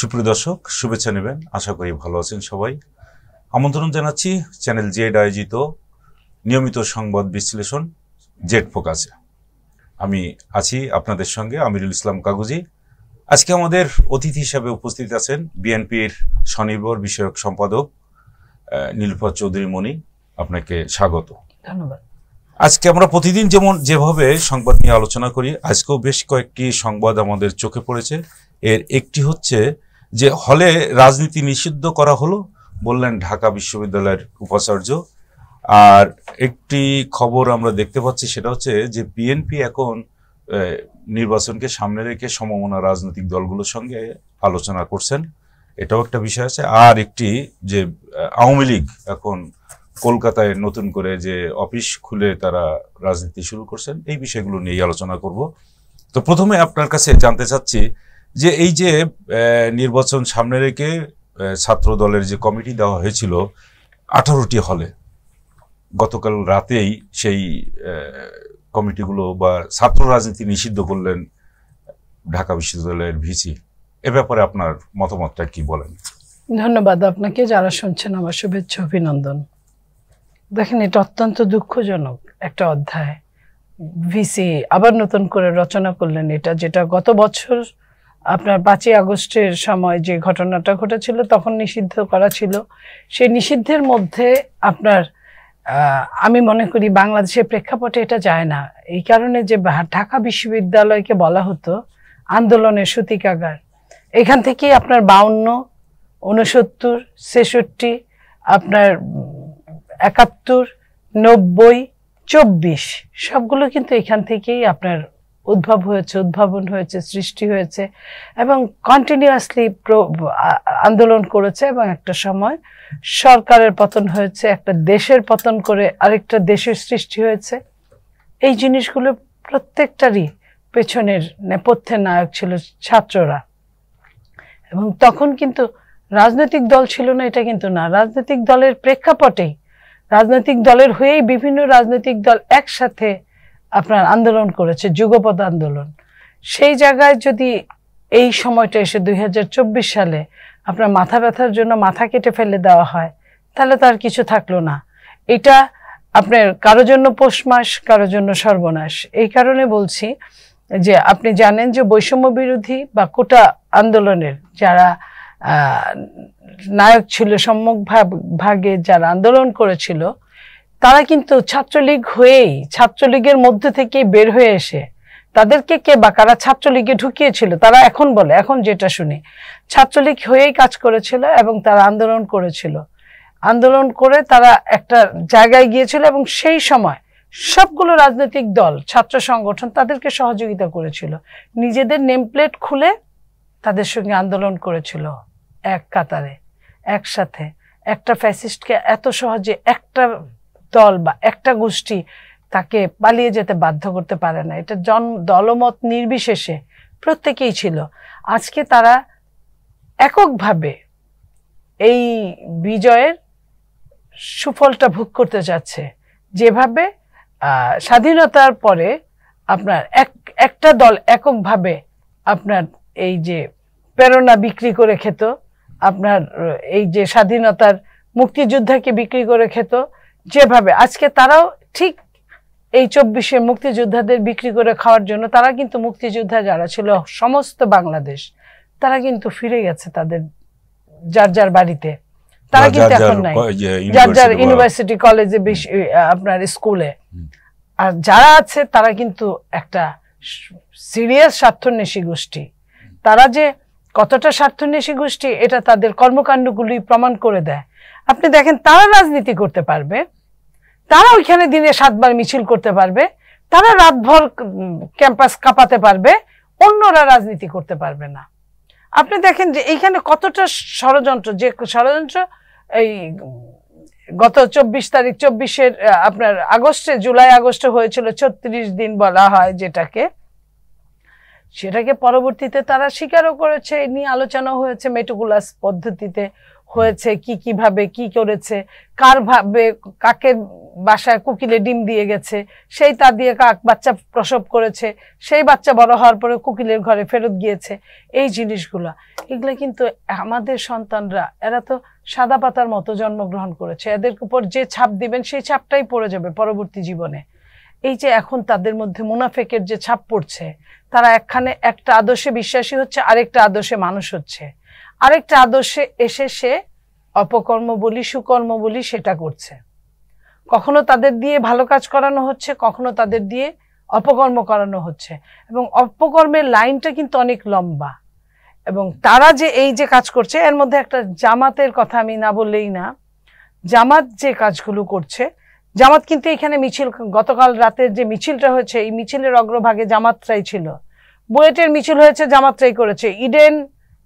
সুপ্রিয় দর্শক, শুভেচ্ছা নেবেন। আশা করি ভালো আছেন সবাই। আমন্ত্রণ জানাচ্ছি চ্যানেল জেড আয়োজিত নিয়মিত সংবাদ বিশ্লেষণ জেড ফোকাসে। আমি আছি আপনাদের সঙ্গে আমিরুল ইসলাম কাগজি। আজকে আমাদের অতিথি হিসাবে উপস্থিত আছেন বিএনপির স্বনির্ভর বিষয়ক সম্পাদক নীলুফার চৌধুরী মনি। আপনাকে স্বাগত। ধন্যবাদ। আজকে আমরা প্রতিদিন যেভাবে সংবাদ নিয়ে আলোচনা করি, আজকেও বেশ কয়েকটি সংবাদ আমাদের চোখে পড়েছে। এর একটি হচ্ছে যে হলে রাজনীতি নিষিদ্ধ করা হলো, বললেন ঢাকা বিশ্ববিদ্যালয়ের উপাচার্য। আর একটি খবর আমরা দেখতে পাচ্ছি, সেটা হচ্ছে যে বিএনপি এখন নির্বাচনকে সামনে রেখে সমমনা রাজনৈতিক দলগুলোর সঙ্গে আলোচনা করছেন, এটাও একটা বিষয় আছে। আর একটি যে আওয়ামী লীগ এখন কলকাতায় নতুন করে যে অফিস খুলে তারা রাজনীতি শুরু করছেন, এই বিষয়গুলো নিয়ে আলোচনা করব। তো প্রথমে আপনার কাছে জানতে চাচ্ছি যে এই যে নির্বাচন সামনে রেখে ছাত্র দলের যে কমিটি দেওয়া হয়েছিল 18টি হলে, গতকাল রাতেই সেই কমিটিগুলো বা ছাত্র রাজনীতি নিষিদ্ধ করলেন ঢাকা বিশ্ববিদ্যালয়ের ভিসি। এ ব্যাপারে আপনার মতামতটা কি বলেন? ধন্যবাদ আপনাকে। যারা শুনছেন আমার শুভেচ্ছা অভিনন্দন। দেখেন, এটা অত্যন্ত দুঃখজনক একটা অধ্যায়। ভিসি আবার নতুন করে রচনা করলেন এটা, যেটা গত বছর আপনার 5ই আগস্টের সময় যে ঘটনাটা ঘটেছিল তখন নিষিদ্ধ করা ছিল। সেই নিষিদ্ধের মধ্যে আপনার আমি মনে করি বাংলাদেশের প্রেক্ষাপটে এটা যায় না। এই কারণে যে ঢাকা বিশ্ববিদ্যালয়কে বলা হতো আন্দোলনের সূতিকাগার। এখান থেকেই আপনার 52, 69, 66, আপনার 71, 90, 24 সবগুলো কিন্তু এখান থেকেই আপনার উদ্ভাবন হয়েছে, সৃষ্টি হয়েছে এবং কন্টিনিউয়াসলি আন্দোলন করেছে। এবং একটা সময় সরকারের পতন হয়েছে, একটা দেশের পতন করে আরেকটা দেশের সৃষ্টি হয়েছে। এই জিনিসগুলো প্রত্যেকটারই পেছনের নেপথ্যের নায়ক ছিল ছাত্ররা। এবং তখন কিন্তু রাজনৈতিক দল ছিল না, এটা কিন্তু না। রাজনৈতিক দলের প্রেক্ষাপটেই, রাজনৈতিক দলের হয়েই বিভিন্ন রাজনৈতিক দল একসাথে আপনার আন্দোলন করেছে, যুগপৎ আন্দোলন। সেই জায়গায় যদি এই সময়টা এসে 2024 সালে আপনার মাথা ব্যথার জন্য মাথা কেটে ফেলে দেওয়া হয়, তাহলে তার কিছু থাকলো না। এটা আপনার কারোর জন্য পৌষ মাস, কারোর জন্য সর্বনাশ। এই কারণে বলছি যে আপনি জানেন যে বৈষম্য বিরোধী বা কোটা আন্দোলনের যারা নায়ক ছিল, সম্মুখ ভাগে যারা আন্দোলন করেছিল, তারা কিন্তু ছাত্রলীগ হয়েই, ছাত্রলীগের মধ্যে থেকে বের হয়ে এসে তাদেরকে কে বা কারা ছাত্রলীগে ঢুকিয়েছিল, তারা এখন বলে, এখন যেটা শুনি, ছাত্রলীগ হয়েই কাজ করেছিল এবং তারা আন্দোলন করেছিল। আন্দোলন করে তারা একটা জায়গায় গিয়েছিল এবং সেই সময় সবগুলো রাজনৈতিক দল, ছাত্র সংগঠন তাদেরকে সহযোগিতা করেছিল। নিজেদের নেম প্লেট খুলে তাদের সঙ্গে আন্দোলন করেছিল এক কাতারে, একসাথে। একটা ফ্যাসিস্টকে এত সহজে একটা দল বা একটা গোষ্ঠী তাকে পালিয়ে যেতে বাধ্য করতে পারে না। এটা দলমত নির্বিশেষে প্রত্যেকেই ছিল। আজকে তারা এককভাবে এই বিজয়ের সুফলটা ভোগ করতে যাচ্ছে। যেভাবে স্বাধীনতার পরে আপনার একটা দল এককভাবে আপনার এই যে প্রেরণা বিক্রি করে খেত, আপনার এই যে স্বাধীনতার মুক্তিযোদ্ধাকে বিক্রি করে খেত, যেভাবে আজকে তারাও ঠিক এই 24-এ মুক্তিযোদ্ধাদের বিক্রি করে খাওয়ার জন্য তারা কিন্তু মুক্তিযোদ্ধা যারা ছিল সমস্ত বাংলাদেশ, তারা কিন্তু ফিরে গেছে তাদের যার যার বাড়িতে। তারা কিন্তু এখন নাই, যার যার ইউনিভার্সিটি, কলেজে, আপনার স্কুলে। আর যারা আছে তারা কিন্তু একটা সিরিয়াস স্বার্থন্বেষী গোষ্ঠী। তারা যে কতটা স্বার্থন্বেষী গোষ্ঠী এটা তাদের কর্মকাণ্ডগুলি প্রমাণ করে দেয়। আপনি দেখেন, তারা রাজনীতি করতে পারবে, তারা ওইখানে দিনে 7 বার মিছিল করতে পারবে, তারা রাতভর ক্যাম্পাস কাঁপাতে পারবে, অন্যরা রাজনীতি করতে পারবে না। আপনি দেখেন যে এইখানে কতটা ষড়যন্ত্র, যে ষড়যন্ত্র এই গত 24 তারিখ, 24-এর আপনার আগস্টে, জুলাই আগস্টে হয়েছিল 36 দিন বলা হয় যেটাকে, সেটাকে পরবর্তীতে তারা স্বীকারও করেছে, নিয়ে আলোচনা হয়েছে, মেটিকুলাস পদ্ধতিতে হয়েছে, কিভাবে কি করেছে, কার ভাবে কাকের বাসায় কোকিলে ডিম দিয়ে গেছে, সেই তা দিয়ে কাক বাচ্চা প্রসব করেছে, সেই বাচ্চা বড় হওয়ার পরে কোকিলের ঘরে ফেরত গিয়েছে, এই জিনিসগুলো এগুলো কিন্তু আমাদের সন্তানরা, এরা তো সাদা পাতার মতো জন্মগ্রহণ করেছে, এদের উপর যে ছাপ দিবেন সেই ছাপটাই পড়ে যাবে পরবর্তী জীবনে। এই যে এখন তাদের মধ্যে মুনাফেকের যে ছাপ পড়ছে, তারা একখানে একটা আদর্শে বিশ্বাসী হচ্ছে, আরেকটা আদর্শে মানুষ হচ্ছে, আরেকটা আদর্শে এসে সে অপকর্ম বলি সুকর্ম বলি সেটা করছে। কখনো তাদের দিয়ে ভালো কাজ করানো হচ্ছে, কখনো তাদের দিয়ে অপকর্ম করানো হচ্ছে, এবং অপকর্মের লাইনটা কিন্তু অনেক লম্বা। এবং তারা যে এই যে কাজ করছে, এর মধ্যে একটা জামাতের কথা আমি না বললেই না। জামাত যে কাজগুলো করছে, জামাত কিন্তু এখানে মিছিল, গতকাল রাতের যে মিছিলটা হয়েছে, এই মিছিলের অগ্রভাগে জামাতরাই ছিল। বুয়েটের মিছিল হয়েছে, জামাতরাই করেছে।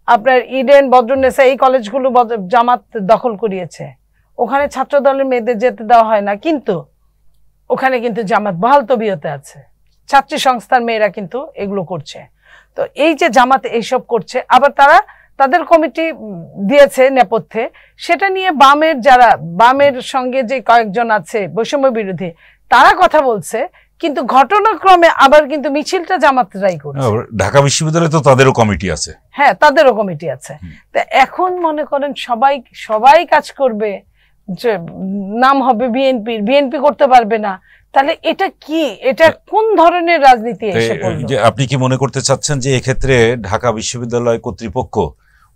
আপনার ইডেন, বদরুন্নেসা, এই কলেজগুলো জামাত দখল করিয়েছে। ওখানে ছাত্র দলের মেয়েদের যেতে দেওয়া হয় না, কিন্তু ওখানে কিন্তু জামাত বহাল তবিয়তে আছে, ছাত্রী সংস্থার মেয়েরা কিন্তু এগুলো করছে। তো এই যে জামাত এইসব করছে, আবার তারা তাদের কমিটি দিয়েছে নেপথ্যে, সেটা নিয়ে বামের সঙ্গে যে কয়েকজন আছে বৈষম্য বিরোধী, তারা কথা বলছে, কিন্তু ঘটনাক্রমে আবার কিন্তু মিছিলটা জামাতরাই করছে। ঢাকা বিশ্ববিদ্যালয়ে তো তাদেরও কমিটি আছে। হ্যাঁ, তাদেরও কমিটি আছে। তা এখন মনে করেন সবাই কাজ করবে, যে নাম হবে বিএনপি করতে পারবে না, তাহলে এটা কি? এটা কোন ধরনের রাজনীতি এসে পড়লো? যে আপনি কি মনে করতে চাচ্ছেন যে এক্ষেত্রে ঢাকা বিশ্ববিদ্যালয় কর্তৃপক্ষ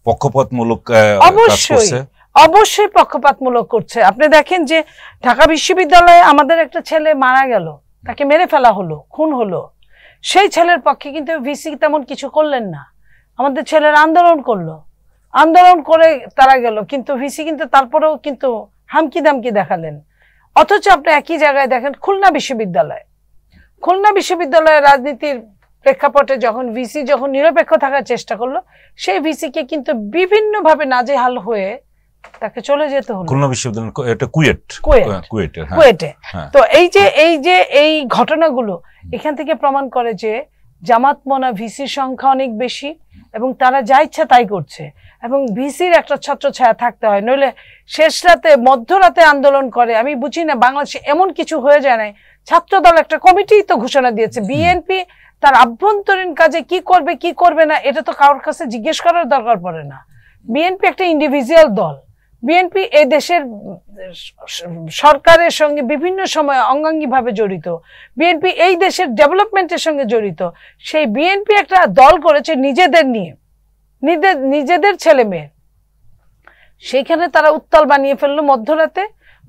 পক্ষপাতমূলক কাজ করছে? অবশ্যই পক্ষপাতমূলক করছে। আপনি দেখেন যে ঢাকা বিশ্ববিদ্যালয়ে আমাদের একটা ছেলে মারা গেল, তাকে মেরে ফেলা হলো, খুন হলো, সেই ছেলের পক্ষে কিন্তু ভিসি তেমন কিছু করলেন না। আমাদের ছেলের আন্দোলন করে তারা গেল, কিন্তু ভিসি কিন্তু তারপরেও কিন্তু হামকি দামকি দেখালেন। অথচ আপনি একই জায়গায় দেখেন খুলনা বিশ্ববিদ্যালয়ের রাজনীতির প্রেক্ষাপটে যখন ভিসি নিরপেক্ষ থাকার চেষ্টা করলো, সেই ভিসিকে কিন্তু বিভিন্নভাবে নাজেহাল হয়ে তাকে চলে যেতে হলো। খুলনা বিশ্ববিদ্যালয়, এটা কুয়েটে। তো এই ঘটনাগুলো এখান থেকে প্রমাণ করে যে জামাত মনা ভিসির সংখ্যা অনেক বেশি, এবং তারা যা ইচ্ছা তাই করছে, এবং ভিসির একটা ছত্রছায়া থাকতে হয়, নইলে শেষ রাতে মধ্যরাতে আন্দোলন করে। আমি বুঝি না বাংলাদেশে এমন কিছু হয়ে যায় নাই। ছাত্রদল একটা কমিটি তো ঘোষণা দিয়েছে, বিএনপি তার আভ্যন্তরীণ কাজে কি করবে কি করবে না এটা তো কারোর কাছে জিজ্ঞেস করার দরকার পড়ে না। বিএনপি একটা ইন্ডিভিজুয়াল দল। বিএনপি এই দেশের সরকারের সঙ্গে বিভিন্ন সময় অঙ্গাঙ্গিভাবে জড়িত। বিএনপি এই দেশের ডেভেলপমেন্টের সঙ্গে জড়িত। সেই বিএনপি একটা দল করেছে নিজেদের নিয়ে, নিজেদের ছেলে মেয়ে। সেইখানে তারা উত্তাল বানিয়ে ফেললো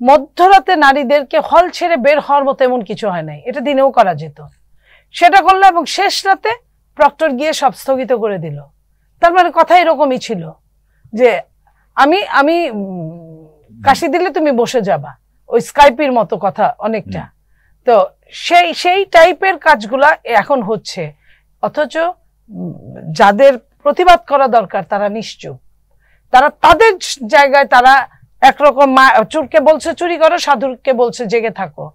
মধ্যরাতে নারীদেরকে হল ছেড়ে বের হওয়ার মতো এমন কিছু হয় নাই, এটা দিনেও করা যেত, সেটা করলো, এবং শেষ রাতে প্রক্টর গিয়ে সব স্থগিত করে দিল। তার মানে কথা এরকমই ছিল যে আমি কাশি দিলে তুমি বসে যাবা, ওই স্কাইপির মতো কথা অনেকটা। তো সেই টাইপের কাজগুলা এখন হচ্ছে, অথচ যাদের প্রতিবাদ করা দরকার তারা নিশ্চুপ। তারা তাদের জায়গায় তারা একরকম চোরকে বলছে চুরি করো, সাধুকে বলছে জেগে থাকো।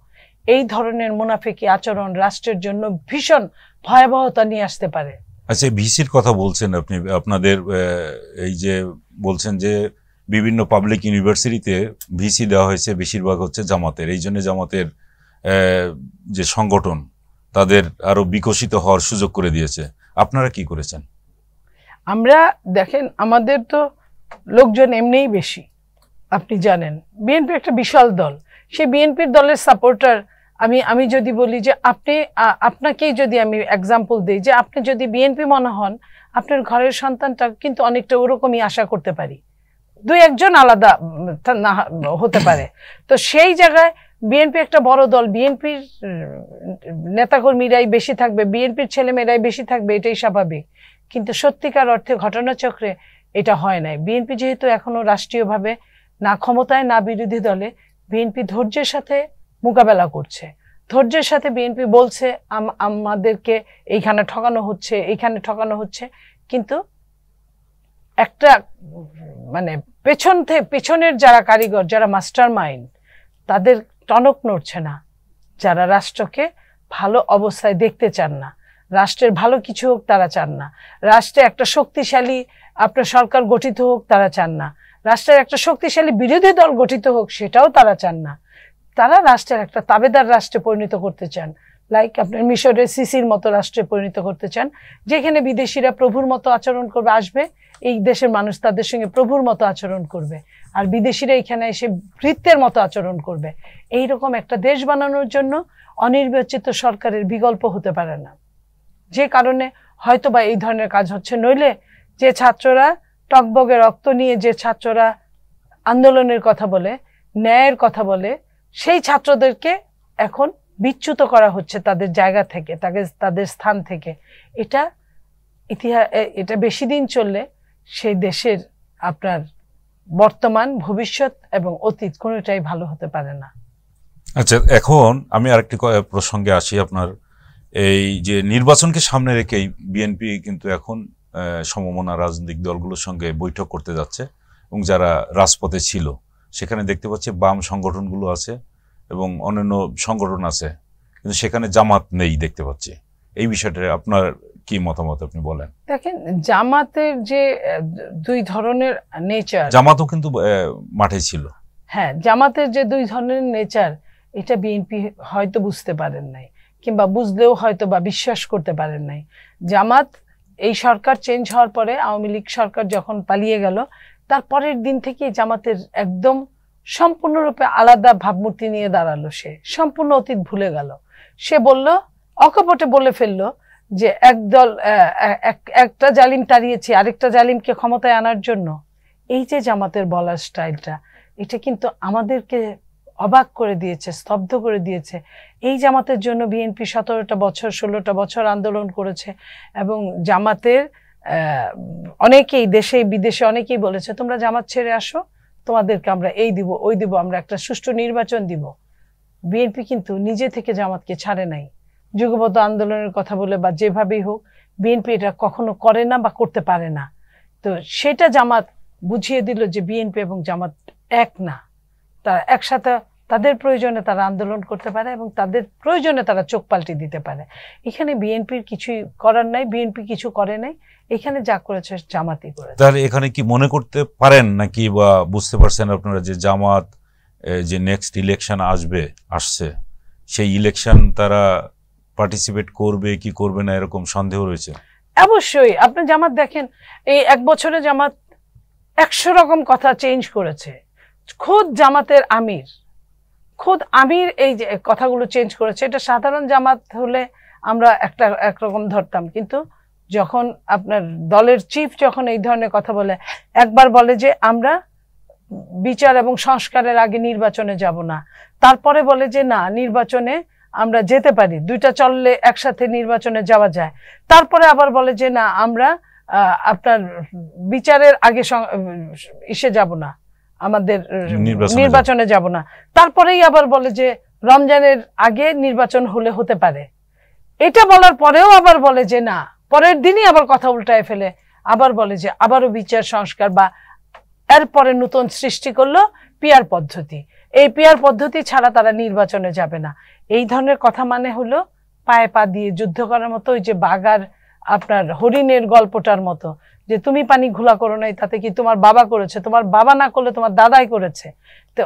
এই ধরনের মুনাফিকি আচরণ রাষ্ট্রের জন্য ভীষণ ভয়াবহতা নিয়ে আসতে পারে। আচ্ছা, ভিসির কথা বলছেন আপনি, আপনাদের এই যে বলছেন যে বিভিন্ন পাবলিক ইউনিভার্সিটিতে ভিসি দেওয়া হয়েছে, বেশিরভাগ হচ্ছে জামাতের, এই জন্য জামাতের যে সংগঠন তাদের আরো বিকশিত হওয়ার সুযোগ করে দিয়েছে। আপনারা কি করেছেন? আমরা দেখেন, আমাদের তো লোকজন এমনিই বেশি, আপনি জানেন। বিএনপি একটা বিশাল দল, সেই বিএনপির দলের সাপোর্টার। আমি যদি বলি যে আপনাকেই যদি আমি এক্সাম্পল দিই, যে আপনি যদি বিএনপি মনে হন, আপনার ঘরের সন্তানটা কিন্তু অনেকটা ওরকমই আশা করতে পারি, দুই একজন আলাদা না হতে পারে। তো সেই জায়গায় বিএনপি একটা বড় দল, বিএনপির নেতাকর্মীরাই বেশি থাকবে, বিএনপির ছেলেমেয়েরাই বেশি থাকবে, এটাই স্বাভাবিক। কিন্তু সত্যিকার অর্থে ঘটনাচক্রে এটা হয় নাই। বিএনপি যেহেতু এখনো রাষ্ট্রীয়ভাবে না ক্ষমতায় না বিরোধী দলে, বিএনপি ধৈর্যের সাথে মোকাবেলা করছে। ধৈর্যের সাথে বিএনপি বলছে আমাদেরকে এইখানে ঠকানো হচ্ছে, কিন্তু একটা মানে পেছনের যারা কারিগর, যারা মাস্টার মাইন্ড, তাদের টনক নড়ছে না। যারা রাষ্ট্রকে ভালো অবস্থায় দেখতে চান না, রাষ্ট্রের ভালো কিছু হোক তারা চান না, রাষ্ট্রে একটা শক্তিশালী আপনার সরকার গঠিত হোক তারা চান না, রাষ্ট্রের একটা শক্তিশালী বিরোধী দল গঠিত হোক, সেটাও তারা চান না। তারা রাষ্ট্রের একটা তাবেদার রাষ্ট্রে পরিণত করতে চান, লাইক আপনার মিশরের সিসির মতো রাষ্ট্রে পরিণত করতে চান, যেখানে বিদেশিরা প্রভুর মতো আচরণ করবে, আসবে, এই দেশের মানুষ তাদের সঙ্গে প্রভুর মতো আচরণ করবে, আর বিদেশিরা এখানে এসে ভৃত্যের মতো আচরণ করবে। এইরকম একটা দেশ বানানোর জন্য অনির্বাচিত সরকারের বিকল্প হতে পারে না, যে কারণে হয়তোবা এই ধরনের কাজ হচ্ছে। নইলে যে ছাত্ররা টকবগে রক্ত নিয়ে, যে ছাত্ররা আন্দোলনের কথা বলে, ন্যায়ের কথা বলে, সেই ছাত্রদেরকে এখন বিচ্যুত করা হচ্ছে তাদের জায়গা থেকে, তাদের স্থান থেকে। এটা বেশি দিন চললে সেই দেশের আপনার বর্তমান, ভবিষ্যৎ এবং অতীত কোনোটাই ভালো হতে পারে না। আচ্ছা, এখন আমি আরেকটি প্রসঙ্গে আসি। আপনার এই যে নির্বাচনকে সামনে রেখেই বিএনপি কিন্তু এখন সমমনা রাজনৈতিক দলগুলোর সঙ্গে বৈঠক করতে যাচ্ছে, এবং যারা রাজপথে ছিল সেখানে দেখতে পাচ্ছি বাম সংগঠনগুলো আছে এবং অন্যান্য সংগঠন আছে, কিন্তু সেখানে জামাত নেই দেখতে পাচ্ছি। এই বিষয়টা আপনার কি মতামত, আপনি বলেন। দেখেন, জামাতের যে দুই ধরনের নেচার, জামাতও কিন্তু মাঠে ছিল। হ্যাঁ, জামাতের যে দুই ধরনের নেচার, এটা বিএনপি হয়তো বুঝতে পারেন নাই, কিংবা বুঝলেও হয়তো বা বিশ্বাস করতে পারেন নাই। জামাত এই সরকার চেঞ্জ হওয়ার পরে, আওয়ামী লীগ সরকার যখন পালিয়ে গেল, তার পরের দিন থেকেই জামাতের একদম সম্পূর্ণরূপে আলাদা ভাবমূর্তি নিয়ে দাঁড়ালো। সে সম্পূর্ণ অতীত ভুলে গেল। সে বলল, অকপটে বলে ফেললো যে একদল একটা জালিম তাড়িয়েছি আরেকটা জালিমকে ক্ষমতায় আনার জন্য। এই যে জামাতের বলার স্টাইলটা, এটা কিন্তু আমাদেরকে অবাক করে দিয়েছে, স্তব্ধ করে দিয়েছে। এই জামাতের জন্য বিএনপি 17টা বছর 16টা বছর আন্দোলন করেছে, এবং জামাতের অনেকেই দেশে বিদেশে অনেকেই বলেছে, তোমরা জামাত ছেড়ে আসো, তোমাদেরকে আমরা এই দিব ওই দিব, আমরা একটা সুষ্ঠু নির্বাচন দিব। বিএনপি কিন্তু নিজে থেকে জামাতকে ছাড়ে নাই। যুগপৎ আন্দোলনের কথা বলে বা যেভাবেই হোক, বিএনপি এটা কখনো করে না বা করতে পারে না। তো সেটা জামাত বুঝিয়ে দিল যে বিএনপি এবং জামাত এক না। তারা একসাথে, তাদের প্রয়োজনে তারা আন্দোলন করতে পারে এবং তাদের প্রয়োজনে তারা চোখ পাল্টে দিতে পারে। এখানে বিএনপির কিছুই করার নাই, বিএনপি কিছু করে নাই, এখানে যা করেছে জামাতই করেছে। তাহলে এখানে কি মনে করতে পারেন নাকি বা বুঝতে পারছেন আপনারা যে জামাত যে নেক্সট ইলেকশন আসছে, সেই ইলেকশন তারা পার্টিসিপেট করবে কি করবে না, এরকম সন্দেহ রয়েছে? অবশ্যই। আপনি জামাত দেখেন, এই 1 বছরে জামাত 100 রকম কথা চেঞ্জ করেছে। খোদ জামাতের আমির এই যে কথাগুলো চেঞ্জ করেছে। এটা সাধারণ জামাত হলে আমরা একরকম ধরতাম, কিন্তু যখন আপনার দলের চিফ যখন এই ধরনের কথা বলে, একবার বলে যে আমরা বিচার এবং সংস্কারের আগে নির্বাচনে যাব না, তারপরে বলে যে না, নির্বাচনে আমরা যেতে পারি, দুইটা চললে একসাথে নির্বাচনে যাওয়া যায়, তারপরে আবার বলে যে না, আমরা আপনার বিচারের আগে যাব না, আমাদের নির্বাচনে যাব না, তারপরেই আবার বলে যে রমজানের আগে নির্বাচন হতে পারে। এটা বলার পরেও আবার বলে যে না, পরের দিনই আবার কথা উল্টায় ফেলে, আবার বলে যে আবারও বিচার সংস্কার, বা এরপরে নতুন সৃষ্টি করলো পিয়ার পদ্ধতি। এই পিয়ার পদ্ধতি ছাড়া তারা নির্বাচনে যাবে না। এই ধরনের কথা মানে হলো পায়ে পা দিয়ে যুদ্ধ করার মতো, ওই যে বাগার আপনার হরিণের গল্পটার মতো, যে তুমি পানি ঘোলা করো নাই, তাতে কি তোমার বাবা করেছে, তোমার বাবা না করলে তোমার দাদাই করেছে। তো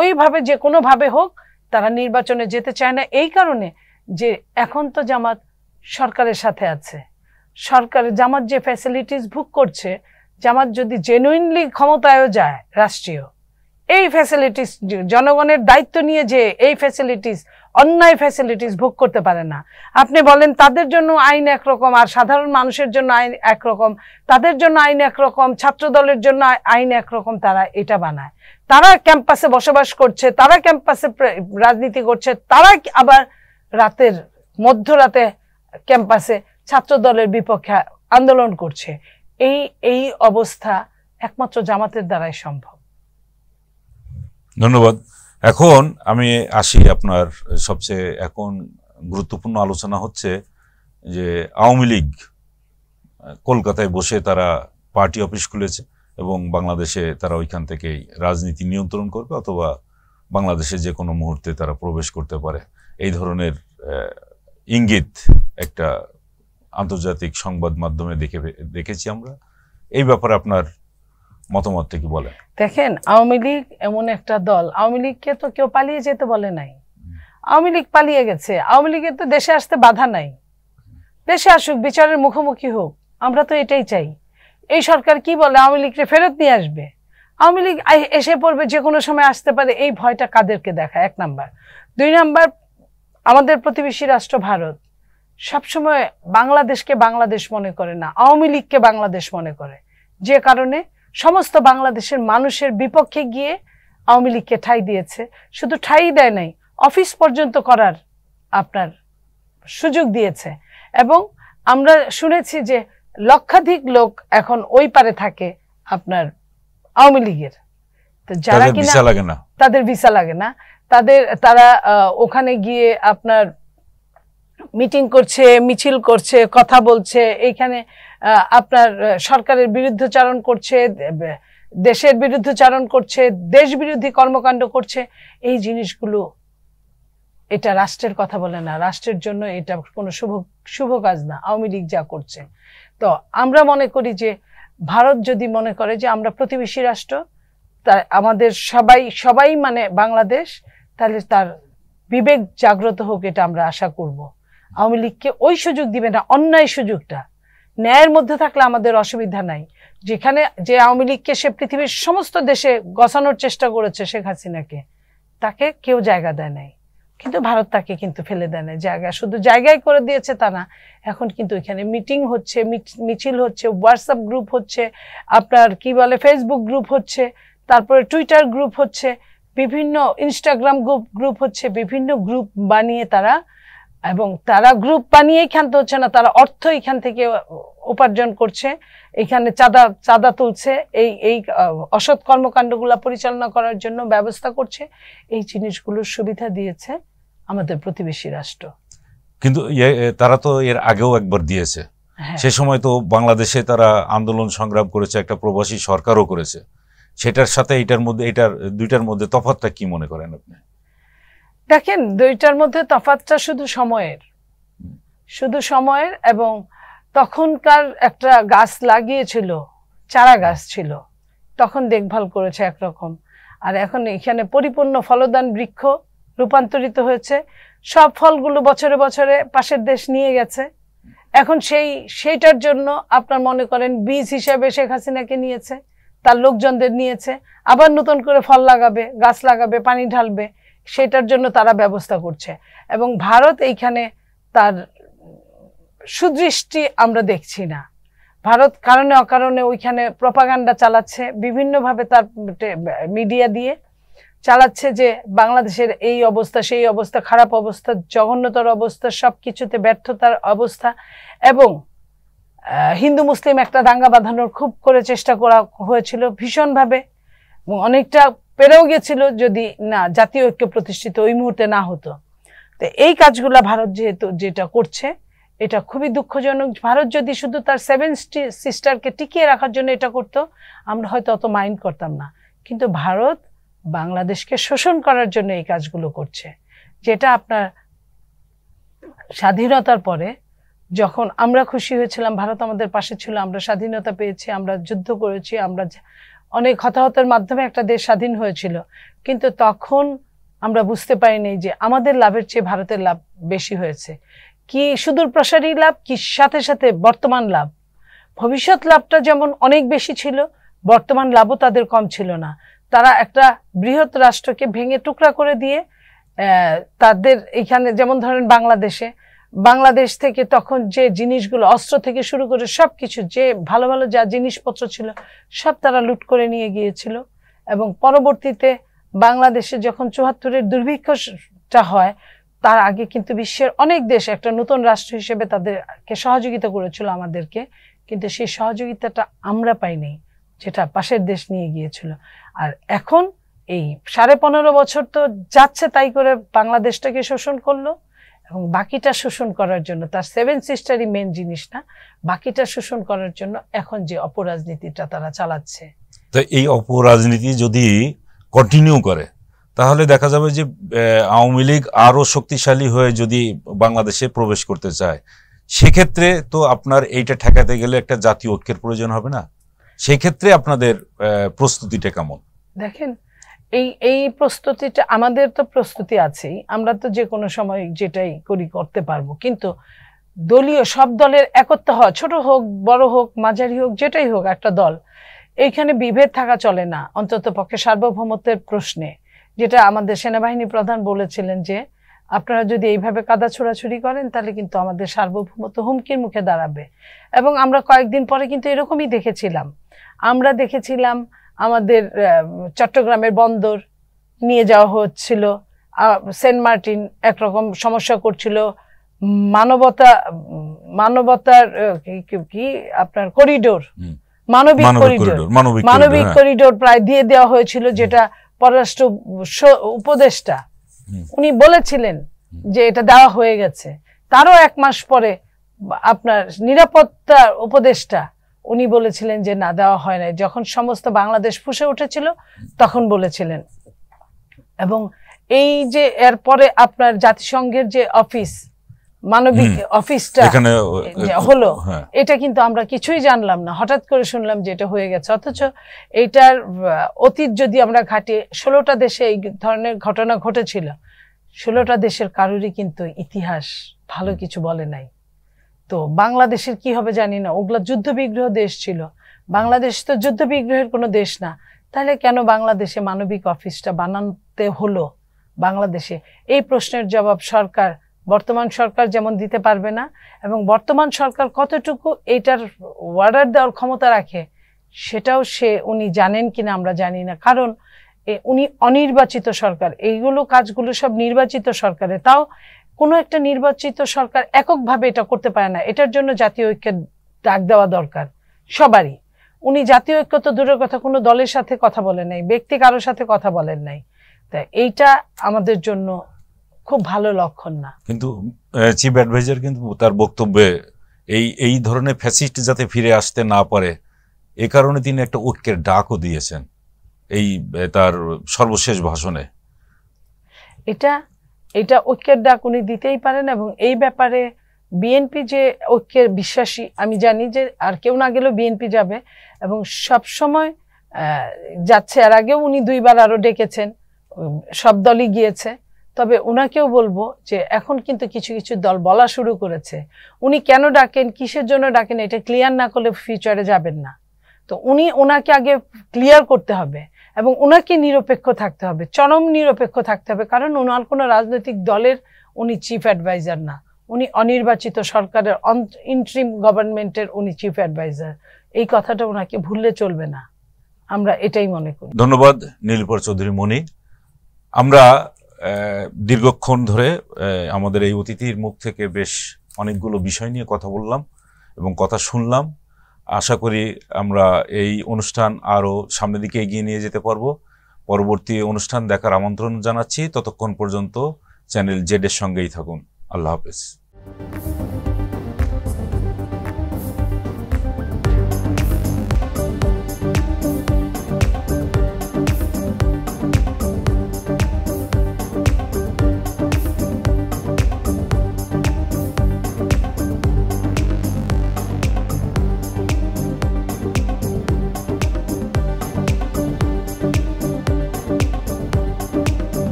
ওইভাবে যে কোনো ভাবে হোক তারা নির্বাচনে যেতে চায় না। এই কারণে যে এখন তো জামাত সরকারের সাথে আছে, জামাত যে ফ্যাসিলিটিস ভোগ করছে, জামাত যদি জেনুইনলি ক্ষমতায়ও যায় রাষ্ট্রীয়, এই ফ্যাসিলিটিস জনগণের দায়িত্ব নিয়ে যে এই ফ্যাসিলিটিস, অন্যায় ফ্যাসিলিটিস ভোগ করতে পারে না। আপনি বলেন তাদের জন্য আইন একরকম আর সাধারণ মানুষের জন্য আইন একরকম, তাদের জন্য আইন একরকম, ছাত্র দলের জন্য আইন একরকম, তারা এটা বানায়। তারা ক্যাম্পাসে বসবাস করছে, তারা ক্যাম্পাসে রাজনীতি করছে, তারা আবার মধ্যরাতে ক্যাম্পাসে ছাত্র দলের বিপক্ষে আন্দোলন করছে। এই অবস্থা একমাত্র জামাতের দ্বারাই সম্ভব। ধন্যবাদ। এখন আমি আসি, আপনার সবচেয়ে এখন গুরুত্বপূর্ণ আলোচনা হচ্ছে যে আওয়ামী লীগ কলকাতায় বসে তারা পার্টি অফিস খুলেছে এবং বাংলাদেশে তারা ওইখান থেকেই রাজনীতি নিয়ন্ত্রণ করবে, অথবা বাংলাদেশে যে কোনো মুহূর্তে তারা প্রবেশ করতে পারে, এই ধরনের ইঙ্গিত একটা আন্তর্জাতিক সংবাদ মাধ্যমে দেখেছি আমরা। এই ব্যাপারে আপনার মতামতটা কি বলেন? দেখেন, আওয়ামী লীগ এমন একটা দল, আওয়ামী লীগকে তো কেউ পালিয়ে যেতে বলে নাই। আওয়ামী লীগ পালিয়ে গেছে, আওয়ামী লীগের তো দেশে আসতে বাধা নাই। দেশে আসুক, বিচারের মুখোমুখি হোক, আমরা তো এটাই চাই। এই সরকার কি বলে আওয়ামী লীগকে ফেরত নিয়ে আসবে, আওয়ামী লীগ এসে পড়বে, যে কোনো সময় আসতে পারে, এই ভয়টা কাদেরকে দেখায়? 1 নাম্বার। 2 নাম্বার, আমাদের প্রতিবেশী রাষ্ট্র ভারত সবসময় বাংলাদেশকে বাংলাদেশ মনে করে না, আওয়ামী লীগকে বাংলাদেশ মনে করে, যে কারণে সমস্ত বাংলাদেশের মানুষের বিপক্ষে গিয়ে আওয়ামী লীগকে ঠাঁই দিয়েছে। শুধু ঠাঁই দেয় নাই, অফিস পর্যন্ত করার আপনার সুযোগ দিয়েছে। এবং আমরা শুনেছি যে লক্ষাধিক লোক এখন ওই পারে থাকে আপনার আওয়ামী লীগের। তো যারা কিনা তাদের ভিসা লাগে না, তারা ওখানে গিয়ে আপনার মিটিং করছে, মিছিল করছে, কথা বলছে, এইখানে আপনার সরকারের বিরুদ্ধচারণ করছে, দেশের বিরুদ্ধচারণ করছে, দেশ বিরোধী কর্মকাণ্ড করছে। এই জিনিসগুলো, এটা রাষ্ট্রের কথা বলে না, রাষ্ট্রের জন্য এটা কোনো শুভ কাজ না আওয়ামী লীগ যা করছে। তো আমরা মনে করি যে ভারত যদি মনে করে যে আমরা প্রতিবেশী রাষ্ট্র, তা আমাদের সবাই মানে বাংলাদেশ, তাহলে তার বিবেক জাগ্রত হোক, এটা আমরা আশা করব। আওয়ামী লীগকে ওই সুযোগ দিবে না, অন্যায় সুযোগটা। ন্যায়ের মধ্যে থাকলে আমাদের অসুবিধা নাই। যেখানে যে আওয়ামী লীগকে সে পৃথিবীর সমস্ত দেশে গছানোর চেষ্টা করেছে শেখ হাসিনাকে, তাকে কেউ জায়গা দেয় নাই, কিন্তু ভারত তাকে কিন্তু ফেলে দেয় না জায়গা। শুধু জায়গায় করে দিয়েছে তা না, এখন কিন্তু এখানে মিটিং হচ্ছে, মিছিল হচ্ছে, হোয়াটসঅ্যাপ গ্রুপ হচ্ছে, আপনার কি বলে ফেসবুক গ্রুপ হচ্ছে, তারপরে টুইটার গ্রুপ হচ্ছে, বিভিন্ন ইনস্টাগ্রাম গ্রুপ হচ্ছে, বিভিন্ন গ্রুপ বানিয়ে তারা গ্রুপ বানিয়েই ক্ষান্ত হচ্ছে না, তারা অর্থ এখান থেকে উপার্জন করছে, এখানে চাঁদা তুলছে, এই অসৎ কর্মকাণ্ডগুলো পরিচালনা করার জন্য ব্যবস্থা করছে। এই জিনিসগুলোর সুবিধা দিয়েছে আমাদের প্রতিবেশী রাষ্ট্র। কিন্তু তারা তো এর আগেও একবার দিয়েছে, সে সময় তো বাংলাদেশে তারা আন্দোলন সংগ্রাম করেছে, একটা প্রবাসী সরকারও করেছে। সেটার সাথে এটার দুইটার মধ্যে তফাৎটা কি মনে করেন আপনি? দেখেন, দুইটার মধ্যে তফাৎটা শুধু সময়ের এবং তখনকার একটা গাছ লাগিয়েছিল, চারা গাছ ছিল, তখন দেখভাল করেছে একরকম, আর এখন এখানে পরিপূর্ণ ফলদান বৃক্ষ রূপান্তরিত হয়েছে। সব ফলগুলো বছরে বছরে পাশের দেশ নিয়ে গেছে। এখন সেইটার জন্য আপনার মনে করেন বীজ হিসেবে শেখ হাসিনাকে নিয়েছে, তার লোকজনদের নিয়েছে, আবার নতুন করে ফল লাগাবে, গাছ লাগাবে, পানি ঢালবে, সেটার জন্য তারা ব্যবস্থা করছে। এবং ভারত এইখানে তার সুদৃষ্টি আমরা দেখছি না। ভারত কারণে অকারণে ওইখানে প্রপাগান্ডা চালাচ্ছে, বিভিন্নভাবে তার মিডিয়া দিয়ে চালাচ্ছে যে বাংলাদেশের এই অবস্থা, সেই অবস্থা, খারাপ অবস্থা, জঘন্যতর অবস্থা, সব কিছুতে ব্যর্থতার অবস্থা। এবং হিন্দু মুসলিম একটা দাঙ্গা বাঁধানোর খুব করে চেষ্টা করা হয়েছিল ভীষণভাবে, এবং অনেকটা পেরেও গেছিল যদি না জাতীয় ঐক্য প্রতিষ্ঠিত ওই মুহূর্তে না হতো। তো এই কাজগুলা ভারত যেটা করছে, এটা খুবই দুঃখজনক। ভারত যদি শুধু তার 7 সিস্টারকে টিকিয়ে রাখার জন্য এটা করতো, আমরা হয়তো অত মাইন্ড করতাম না। কিন্তু ভারত বাংলাদেশকে শোষণ করার জন্য এই কাজগুলো করছে, যেটা আপনার স্বাধীনতার পরে যখন আমরা খুশি হয়েছিলাম, ভারত আমাদের পাশে ছিল, আমরা স্বাধীনতা পেয়েছি, আমরা যুদ্ধ করেছি, আমরা অনেক হতাহতের মাধ্যমে একটা দেশ স্বাধীন হয়েছিল, কিন্তু তখন আমরা বুঝতে পারিনি যে আমাদের লাভের চেয়ে ভারতের লাভ বেশি হয়েছে। কি সুদূর প্রসারী লাভ, কি সাথে সাথে বর্তমান লাভ, ভবিষ্যৎ লাভটা যেমন অনেক বেশি ছিল, বর্তমান লাভও তাদের কম ছিল না। তারা একটা বৃহৎ রাষ্ট্রকে ভেঙে টুকরা করে দিয়ে তাদের এখানে, যেমন ধরেন বাংলাদেশ থেকে তখন যে জিনিসগুলো, অস্ত্র থেকে শুরু করে সবকিছু, যে ভালো ভালো যা জিনিসপত্র ছিল সব তারা লুট করে নিয়ে গিয়েছিল। এবং পরবর্তীতে বাংলাদেশে যখন ৭৪-এর দুর্ভিক্ষটা হয়, তার আগে কিন্তু বিশ্বের অনেক দেশ একটা নতুন রাষ্ট্র হিসেবে তাদেরকে সহযোগিতা করেছিল আমাদেরকে, কিন্তু সেই সহযোগিতাটা আমরা পাইনি, যেটা পাশের দেশ নিয়ে গিয়েছিল। আর এখন এই 15.5 বছর তো যাচ্ছে তাই করে বাংলাদেশটাকে শোষণ করলো, এবং বাকিটা শোষণ করার জন্য, তার 7 সিস্টারই মেন জিনিস না, বাকিটা শোষণ করার জন্য এখন যে অপরাজনীতিটা তারা চালাচ্ছে। তো এই অপরাজনীতি যদি কন্টিনিউ করে, তাহলে দেখা যাবে যে আওয়ামী লীগ আরো শক্তিশালী হয়ে যদি বাংলাদেশে প্রবেশ করতে চায়, সেক্ষেত্রে তো আপনার এইটা ঠেকাতে গেলে একটা জাতীয় ঐক্যের প্রয়োজন হবে না? সেই ক্ষেত্রে আপনাদের প্রস্তুতিটা কেমন? দেখেন, এই প্রস্তুতিটা আমাদের তো প্রস্তুতি আছেই, আমরা তো যে কোনো সময় যেটাই করতে পারবো, কিন্তু দলীয় সব দলের একত্র হওয়া, ছোট হোক বড় হোক মাঝারি হোক যেটাই হোক, একটা দল, এইখানে বিভেদ থাকা চলে না, অন্তত পক্ষে সার্বভৌমত্বের প্রশ্নে। যেটা আমাদের সেনাবাহিনী প্রধান বলেছিলেন যে আপনারা যদি এইভাবে কাদা ছোড়াছুড়ি করেন তাহলে কিন্তু আমাদের সার্বভৌমত্ব হুমকির মুখে দাঁড়াবে। এবং আমরা কয়েকদিন পরে কিন্তু এরকমই দেখেছিলাম। আমরা দেখেছিলাম আমাদের চট্টগ্রামের বন্দর নিয়ে যাওয়া হচ্ছিল, সেন্ট মার্টিন একরকম সমস্যা করছিল, মানবতার কি আপনার করিডোর, মানবিক করিডোর প্রায় দিয়ে দেওয়া হয়েছিল, যেটা পররাষ্ট্র উপদেষ্টা উনি বলেছিলেন যে এটা দেওয়া হয়ে গেছে। তারও 1 মাস পরে আপনার নিরাপত্তা উপদেষ্টা উনি বলেছিলেন যে না, দেওয়া হয় নাই। যখন সমস্ত বাংলাদেশ ফুঁসে উঠেছিল তখন বলেছিলেন। এবং এই যে এরপরে আপনার জাতিসংঘের যে অফিস, মানবিক অফিসটা হলো, এটা কিন্তু আমরা কিছুই জানলাম না, হঠাৎ করে শুনলাম যে এটা হয়ে গেছে। অথচ এইটার অতীত যদি আমরা ঘাটি, 16টা দেশে এই ধরনের ঘটনা ঘটেছিল। 16টা দেশের কারোরই কিন্তু ইতিহাস ভালো কিছু বলে নাই। তো বাংলাদেশের কি হবে জানি না, ওগুলা যুদ্ধ বিগ্রহ দেশ ছিল, বাংলাদেশ তো যুদ্ধ বিগ্রহের কোনো দেশ না। তাহলে কেন বাংলাদেশে মানবিক অফিসটা বানাতে হলো বাংলাদেশে? এই প্রশ্নের জবাব বর্তমান সরকার যেমন দিতে পারবে না, এবং বর্তমান সরকার কতটুকু এইটার অর্ডার দেওয়ার ক্ষমতা রাখে সেটাও উনি জানেন কিনা আমরা জানি না। কারণ উনি অনির্বাচিত সরকার, এইগুলো কাজগুলো সব নির্বাচিত সরকারের। তাও কোনো একটা নির্বাচিত সরকার এককভাবে এটা করতে পারে না, এটার জন্য জাতীয় ঐক্যের ডাক দেওয়া দরকার সবারই। উনি জাতীয় ঐক্য তো দূরের কথা, কোনো দলের সাথে কথা বলেন নাই, ব্যক্তি কারোর সাথে কথা বলেন নাই। তাই এইটা আমাদের জন্য খুব ভালো লক্ষণ না। কিন্তু চিফ অ্যাডভাইজার কিন্তু তার বক্তব্যে এই ধরনের ফ্যাসিস্ট যাতে ফিরে আসতে না পারে এ কারণে তিনি একটা ঐক্যের ডাকও দিয়েছেন এই তার সর্বশেষ ভাষণে। এটা ঐক্যের ডাক উনি দিতেই পারেন, এবং এই ব্যাপারে বিএনপি যে ঐক্যের বিশ্বাসী, আমি জানি যে আর কেউ না গেলেও বিএনপি যাবে এবং সব সময় যাচ্ছে। এর আগেও উনি 2 বার আরো ডেকেছেন, সব দলই গিয়েছে। তবে উনাকেও বলবো যে এখন কিন্তু কিছু কিছু দল বলা শুরু করেছে, উনি কেন ডাকেন, কিসের জন্য ডাকেন, এটা ক্লিয়ার না করলে ফিউচারে যাবেন না। তো ওনাকে আগে ক্লিয়ার করতে হবে এবং ওনাকে নিরপেক্ষ থাকতে হবে, চরম নিরপেক্ষ থাকতে হবে। কারণ ওনার কোনো রাজনৈতিক দলের উনি চিফ অ্যাডভাইজার না, উনি অনির্বাচিত সরকারের ইন্টারিম গভর্নমেন্টের উনি চিফ অ্যাডভাইজার। এই কথাটা ওনাকে ভুললে চলবে না, আমরা এটাই মনে করি। ধন্যবাদ নীলুফার চৌধুরী মনি। আমরা দীর্ঘক্ষণ ধরে আমাদের এই অতিথির মুখ থেকে বেশ অনেকগুলো বিষয় নিয়ে কথা বললাম এবং কথা শুনলাম। আশা করি আমরা এই অনুষ্ঠান আরও সামনের দিকে এগিয়ে নিয়ে যেতে পারবো। পরবর্তী অনুষ্ঠান দেখার আমন্ত্রণ জানাচ্ছি। ততক্ষণ পর্যন্ত চ্যানেল জেড এর সঙ্গেই থাকুন। আল্লাহ হাফেজ।